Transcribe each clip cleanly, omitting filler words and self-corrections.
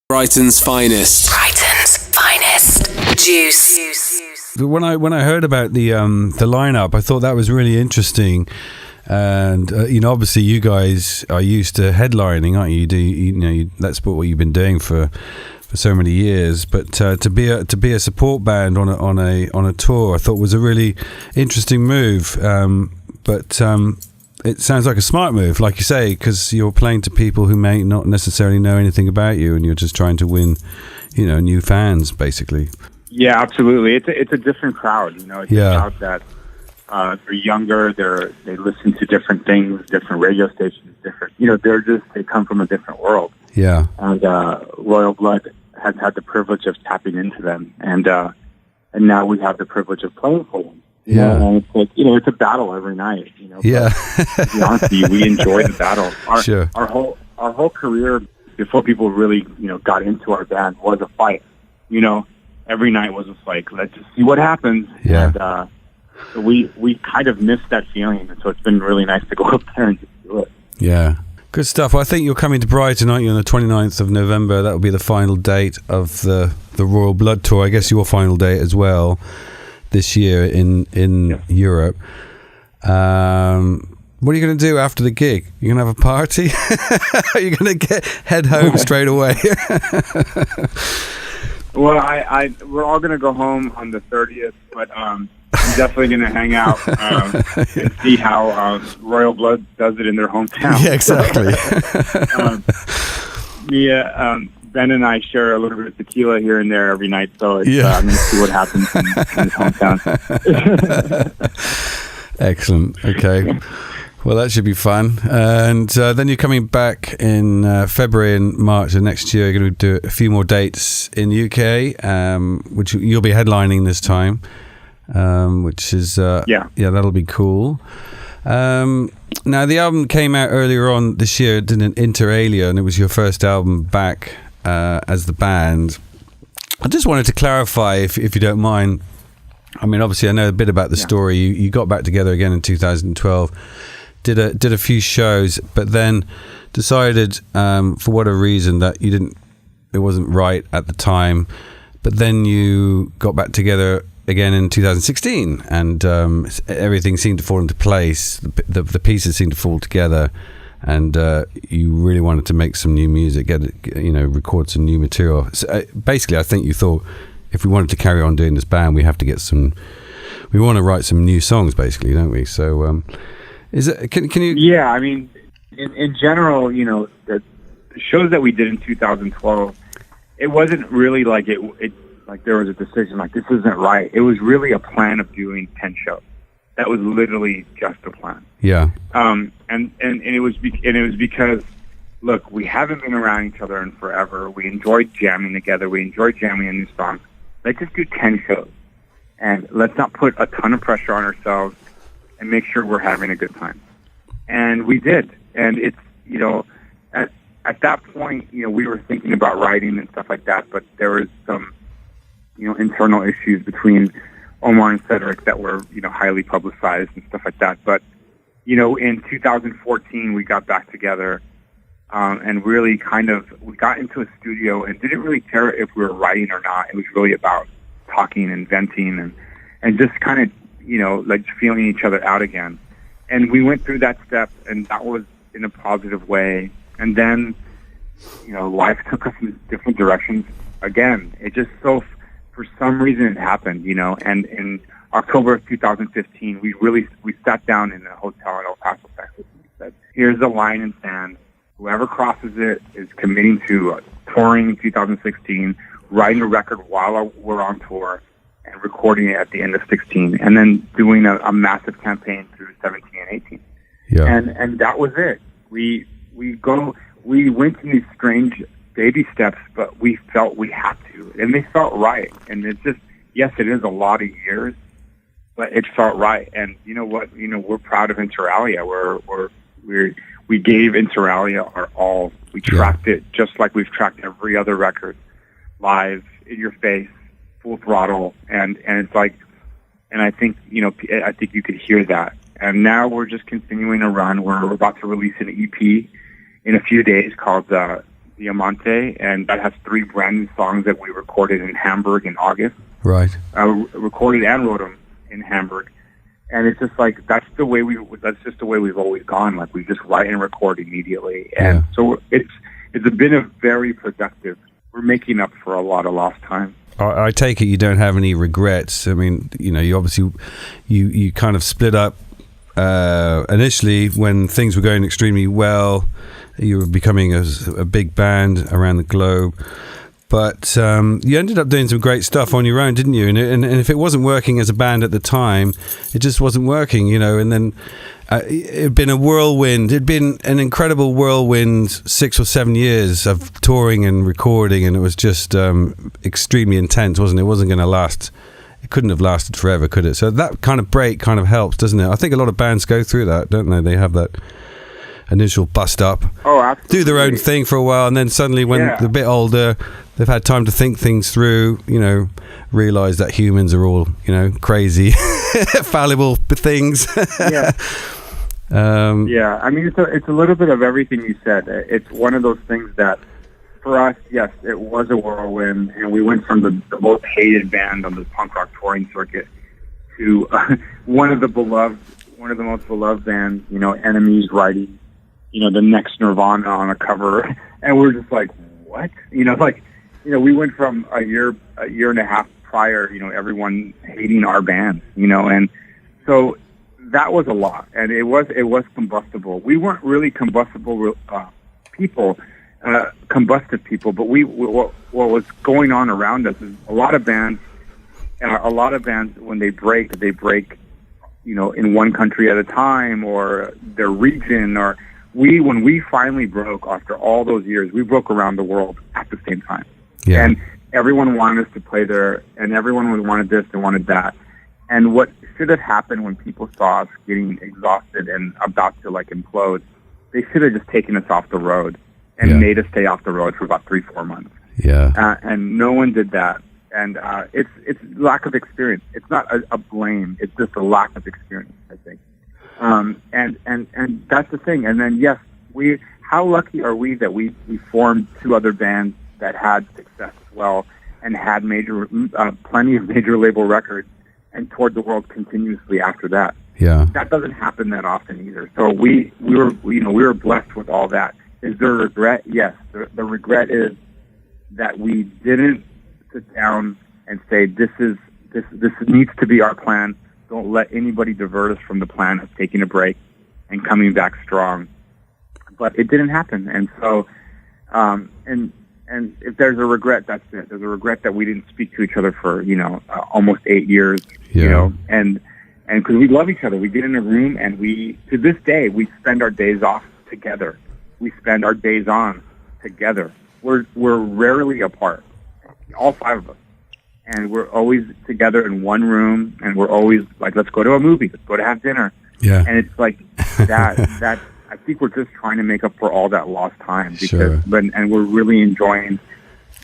Brighton's finest. Brighton's finest. Juice. When I heard about the lineup, I thought that was really interesting. And obviously, you guys are used to headlining, aren't you? That's what you've been doing for so many years. But to be a support band on a tour, I thought was a really interesting move. But it sounds like a smart move, like you say, because you're playing to people who may not necessarily know anything about you, and you're just trying to win, new fans, basically. Yeah, absolutely. It's a different crowd. It's a crowd that they're younger. They listen to different things, different radio stations, different. They come from a different world. Yeah. And Royal Blood has had the privilege of tapping into them, and now we have the privilege of playing for them. And it's like, it's a battle every night. Yeah. To be honest with you, we enjoy the battle. Sure. Our whole career before people really, got into our band was a fight. Every night was a fight. Let's just see what happens. Yeah. And so we kind of missed that feeling, and so it's been really nice to go up there and just do it. Yeah. Good stuff. Well, I think you're coming to Brighton, aren't you, on the 29th of November? That will be the final date of the Royal Blood Tour. I guess your final date as well this year in Europe. What are you going to do after the gig? You going to have a party? Are you going to head home straight away? Well, we're all going to go home on the 30th, but I'm definitely going to hang out and see how Royal Blood does it in their hometown. Yeah, exactly. Ben and I share a little bit of tequila here and there every night, so I'm going to see what happens in his hometown. Excellent. Okay. Well, that should be fun. And then you're coming back in February and March of next year. You're going to do a few more dates in the UK, which you'll be headlining this time, which is, that'll be cool. Now, the album came out earlier on this year, didn't it? Inter alia, and it was your first album back as the band. I just wanted to clarify, if you don't mind. I mean, obviously, I know a bit about the story. You got back together again in 2012, did a few shows, but then decided for whatever reason that it wasn't right at the time. But then you got back together again in 2016, and everything seemed to fall into place. The pieces seemed to fall together, and you really wanted to make some new music, record some new material. So, basically, I think you thought, if we wanted to carry on doing this band, we want to write some new songs, basically, don't we? So, can you? Yeah, I mean, in general, the shows that we did in 2012, it wasn't really like it like there was a decision like this isn't right. It was really a plan of doing 10 shows. That was literally just a plan. Yeah. And it was because, look, we haven't been around each other in forever. We enjoyed jamming together. We enjoyed jamming a new song. Let's just do 10 shows. And let's not put a ton of pressure on ourselves and make sure we're having a good time. And we did. And it's, at that point, we were thinking about writing and stuff like that, but there was some, internal issues between Omar and Cedric that were, highly publicized and stuff like that. But, in 2014, we got back together and really we got into a studio and didn't really care if we were writing or not. It was really about talking and venting and just kind of, like feeling each other out again. And we went through that step, and that was in a positive way. And then, life took us in different directions again. It just for some reason it happened, and in October of 2015, we sat down in a hotel in El Paso, Texas, and we said, here's the line in sand. Whoever crosses it is committing to touring in 2016, writing a record while we're on tour, and recording it at the end of 16, and then doing a massive campaign through 17 and 18. Yeah. And that was it. We went through these strange baby steps, but we felt we had to, and they felt right. And it's just, yes, it is a lot of years, but it felt right. And you know what? We're proud of Inter alia. We gave Inter alia our all. We tracked it just like we've tracked every other record, live, in your face, full throttle, and it's like, and I think I think you could hear that. And now we're just continuing to run. We're about to release an EP in a few days called Diamante, and that has 3 brand new songs that we recorded in Hamburg in August. Right. Recorded and wrote them in Hamburg. And it's just like, that's just the way we've always gone. Like, we just write and record immediately. And so it's been a very productive, we're making up for a lot of lost time. I take it you don't have any regrets. I mean, you obviously, you kind of split up initially when things were going extremely well. You were becoming a big band around the globe. But you ended up doing some great stuff on your own, didn't you? And if it wasn't working as a band at the time, it just wasn't working, And then it'd been a whirlwind. It'd been an incredible whirlwind 6 or 7 years of touring and recording, and it was just extremely intense, wasn't it? It wasn't going to last. It couldn't have lasted forever, could it? So that kind of break kind of helps, doesn't it? I think a lot of bands go through that, don't they? They have that initial bust up, do their own thing for a while, and then suddenly when they're a bit older, they've had time to think things through, realize that humans are all, crazy, fallible things. I mean, it's a little bit of everything you said. It's one of those things that, for us, yes, it was a whirlwind, and we went from the most hated band on the punk rock touring circuit to one of the most beloved bands, Enemies writing, the next Nirvana on a cover, and we're just like, what? We went from a year and a half prior, everyone hating our band, and so that was a lot, and it was combustible. We weren't really combustive people, but what was going on around us is a lot of bands when they break, in one country at a time or their region, or when we finally broke after all those years, we broke around the world at the same time. Yeah. And everyone wanted us to play there, and everyone wanted this and wanted that. And what should have happened when people saw us getting exhausted and about to implode, they should have just taken us off the road and made us stay off the road for about 3-4 months. Yeah. And no one did that. And it's lack of experience. It's not a blame. It's just a lack of experience, I think. And that's the thing. And then, yes, how lucky are we that we formed 2 other bands that had success as well and had plenty of major label records and toured the world continuously after that. Yeah. That doesn't happen that often either. So we were blessed with all that. Is there regret? Yes. The regret is that we didn't sit down and say, this needs to be our plan. Don't let anybody divert us from the plan of taking a break and coming back strong. But it didn't happen. And so, and if there's a regret, that's it. There's a regret that we didn't speak to each other for, almost 8 years, and because we love each other. We get in a room and to this day, we spend our days off together. We spend our days on together. We're rarely apart, all 5 of us. And we're always together in one room, and we're always like, let's go to a movie, let's go to have dinner. Yeah. And it's like that I think we're just trying to make up for all that lost time, and we're really enjoying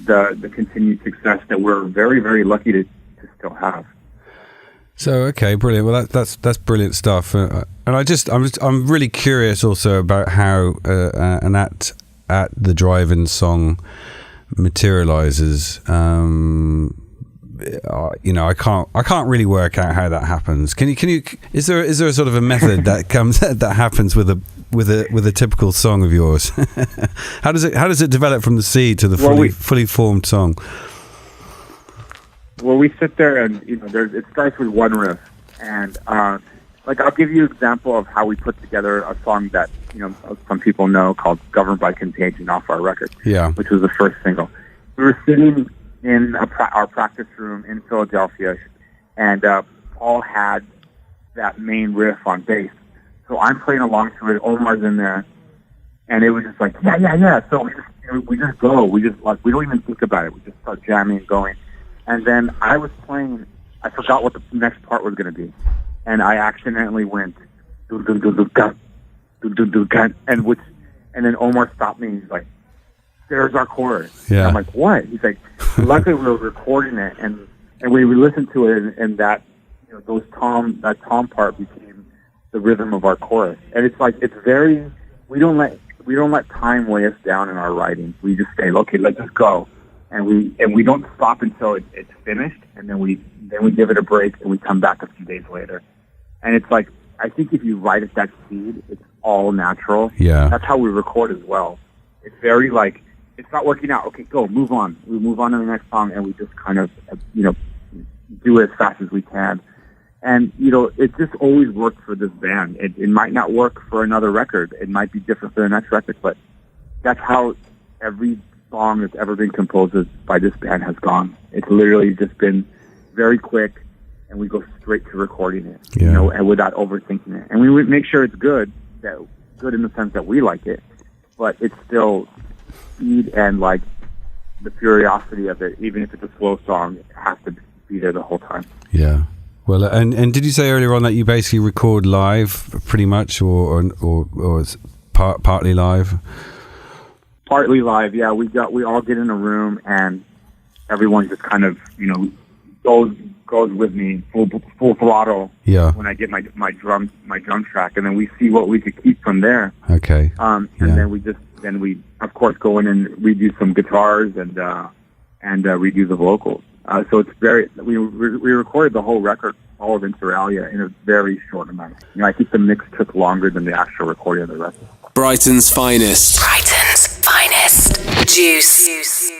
the continued success that we're very, very lucky to still have. So okay, brilliant. Well, that's brilliant stuff. And I'm really curious also about how an at the drive-in song materializes. I can't really work out how that happens. Can you? Is there a sort of a method that happens with a typical song of yours? How does it develop from the seed to the fully formed song? Well, we sit there and it starts with one riff, and I'll give you an example of how we put together a song that some people know called "Governed by Contagion" off our record, which was the first single. We were sitting in our practice room in Philadelphia, and Paul had that main riff on bass. So I'm playing along to it. Omar's in there, and it was just like, yeah. So we just go. We don't even think about it. We just start jamming and going. And then I was playing. I forgot what the next part was going to be, and I accidentally went and then Omar stopped me. And he's like, "There's our chorus." Yeah. And I'm like, "What?" He's like, "Luckily we were recording it, and we listened to it, and that that tom part became the rhythm of our chorus." And it's like, it's very, we don't let let time weigh us down in our writing. We just say, okay, let's just go, and we don't stop until it's finished, and then we give it a break, and we come back a few days later. And it's like, I think if you write at that speed, it's all natural. Yeah. That's how we record as well. It's very like, it's not working out. Okay, go, move on. We move on to the next song, and we just kind of, do it as fast as we can. And, it just always worked for this band. It might not work for another record. It might be different for the next record, but that's how every song that's ever been composed by this band has gone. It's literally just been very quick, and we go straight to recording it, and without overthinking it. And we would make sure it's good in the sense that we like it, but it's still speed and, like, the curiosity of it, even if it's a slow song, it has to be there the whole time. Yeah. Well, and did you say earlier on that you basically record live, pretty much, or it's partly live? Partly live, yeah. We all get in a room, and everyone just kind of goes with me full throttle. Yeah. When I get my drum track, and then we see what we could keep from there. Okay. And then we of course go in and redo some guitars and redo the vocals. So it's we recorded the whole record, all of Inter Alia, in a very short amount. I think the mix took longer than the actual recording of the record. Brighton's finest. Brighton's finest. Juice.